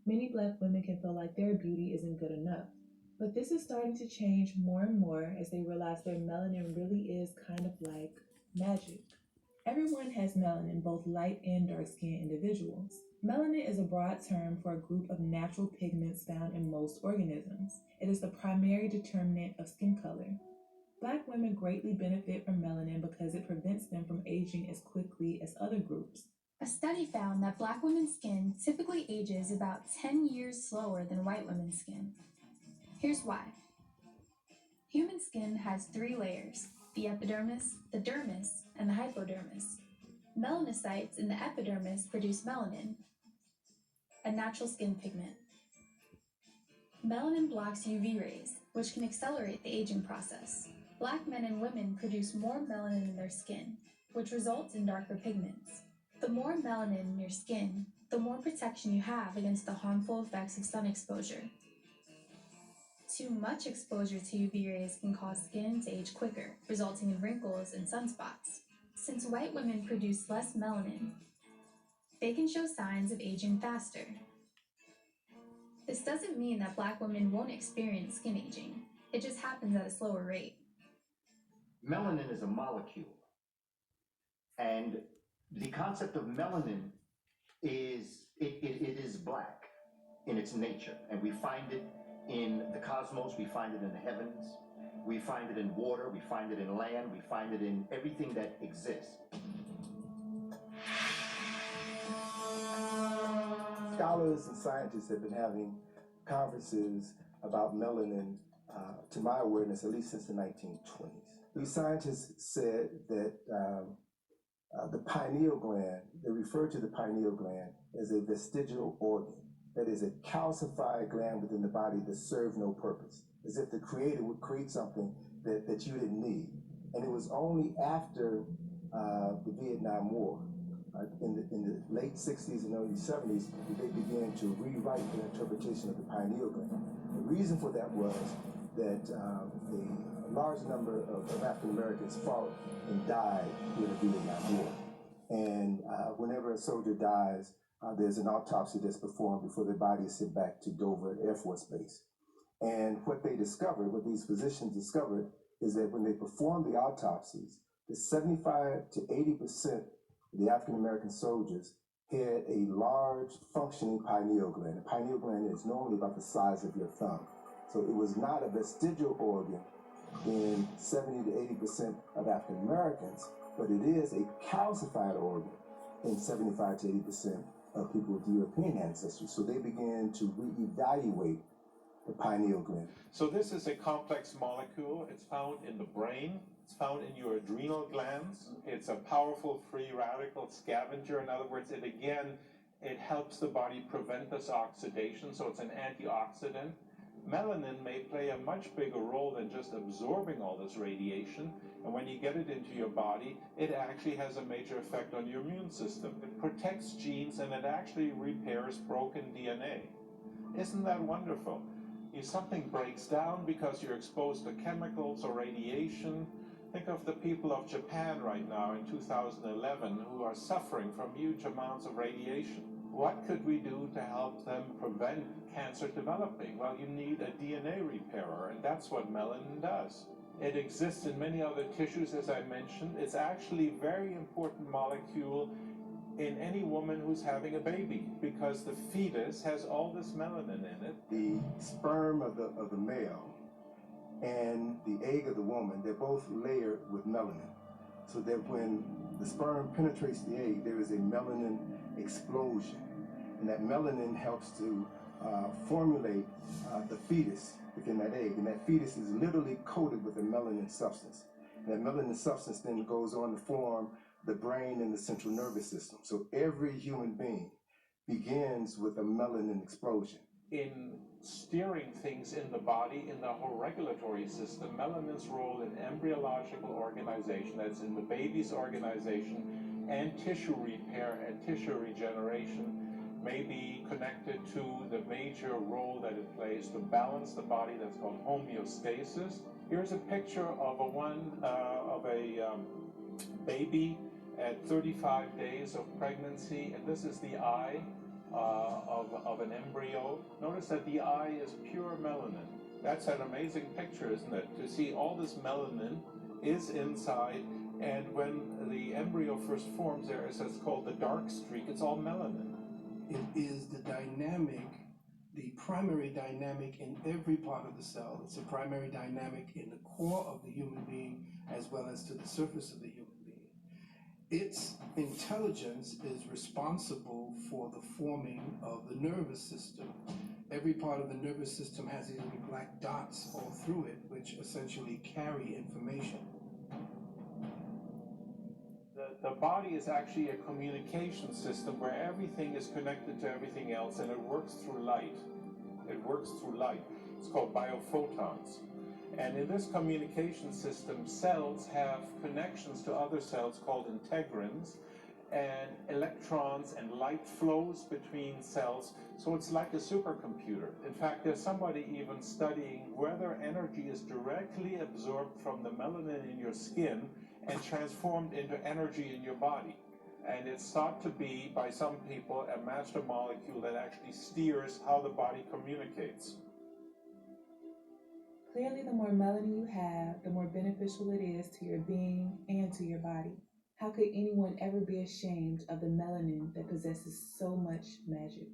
Many Black women can feel like their beauty isn't good enough. But this is starting to change more and more as they realize their melanin really is kind of like magic. Everyone has melanin, both light and dark skinned individuals. Melanin is a broad term for a group of natural pigments found in most organisms. It is the primary determinant of skin color. Black women greatly benefit from melanin because it prevents them from aging as quickly as other groups. A study found that Black women's skin typically ages about 10 years slower than white women's skin. Here's why. Human skin has three layers: the epidermis, the dermis, and the hypodermis. Melanocytes in the epidermis produce melanin, a natural skin pigment. Melanin blocks UV rays, which can accelerate the aging process. Black men and women produce more melanin in their skin, which results in darker pigments. The more melanin in your skin, the more protection you have against the harmful effects of sun exposure. Too much exposure to UV rays can cause skin to age quicker, resulting in wrinkles and sunspots. Since white women produce less melanin, they can show signs of aging faster. This doesn't mean that Black women won't experience skin aging. It just happens at a slower rate. Melanin is a molecule, and the concept of melanin is it is black in its nature, and we find it in the cosmos, we find it in the heavens, we find it in water, we find it in land, we find it in everything that exists. Scholars and scientists have been having conferences about melanin, to my awareness, at least since the 1920s. These scientists said that the pineal gland, they refer to the pineal gland as a vestigial organ. That is a calcified gland within the body that serves no purpose, as if the creator would create something that you didn't need. And it was only after the Vietnam War, in the late 60s and early 70s, that they began to rewrite their interpretation of the pineal gland. The reason for that was that a large number of African Americans fought and died during the Vietnam War. And whenever a soldier dies, there's an autopsy that's performed before their body is sent back to Dover Air Force Base. And what they discovered, what these physicians discovered, is that when they performed the autopsies, the 75 to 80% of the African American soldiers had a large functioning pineal gland. The pineal gland is normally about the size of your thumb. So it was not a vestigial organ in 70 to 80% of African Americans, but it is a calcified organ in 75 to 80% of people with European ancestry. So they began to reevaluate the pineal gland. So this is a complex molecule. It's found in the brain. It's found in your adrenal glands. It's a powerful free radical scavenger. In other words, it helps the body prevent this oxidation, so it's an antioxidant. Melanin may play a much bigger role than just absorbing all this radiation, and when you get it into your body, it actually has a major effect on your immune system. It protects genes, and it actually repairs broken DNA. Isn't that wonderful? If something breaks down because you're exposed to chemicals or radiation, think of the people of Japan right now in 2011 who are suffering from huge amounts of radiation. What could we do to help them prevent cancer developing? Well, you need a DNA repairer, and that's what melanin does. It exists in many other tissues, as I mentioned. It's actually a very important molecule in any woman who's having a baby, because the fetus has all this melanin in it. The sperm of the male and the egg of the woman, they're both layered with melanin, so that when the sperm penetrates the egg, there is a melanin explosion. And that melanin helps to formulate the fetus within that egg. And that fetus is literally coated with a melanin substance. And that melanin substance then goes on to form the brain and the central nervous system. So every human being begins with a melanin explosion. In steering things in the body, in the whole regulatory system, melanin's role in embryological organization, that's in the baby's organization, and tissue repair and tissue regeneration, may be connected to the major role that it plays to balance the body. That's called homeostasis. Here's a picture of a baby at 35 days of pregnancy, and this is the eye. of an embryo. Notice that the eye is pure melanin. That's an amazing picture, isn't it? To see all this melanin is inside, and when the embryo first forms, there is what's called the dark streak. It's all melanin. It is the dynamic, the primary dynamic in every part of the cell. It's a primary dynamic in the core of the human being as well as to the surface of the human being. Its intelligence is responsible for the forming of the nervous system. Every part of the nervous system has these little black dots all through it, which essentially carry information. The body is actually a communication system where everything is connected to everything else, and it works through light. It works through light. It's called biophotons. And in this communication system, cells have connections to other cells called integrins, and electrons and light flows between cells. So it's like a supercomputer. In fact, there's somebody even studying whether energy is directly absorbed from the melanin in your skin and transformed into energy in your body. And it's thought to be, by some people, a master molecule that actually steers how the body communicates. Clearly, the more melanin you have, the more beneficial it is to your being and to your body. How could anyone ever be ashamed of the melanin that possesses so much magic?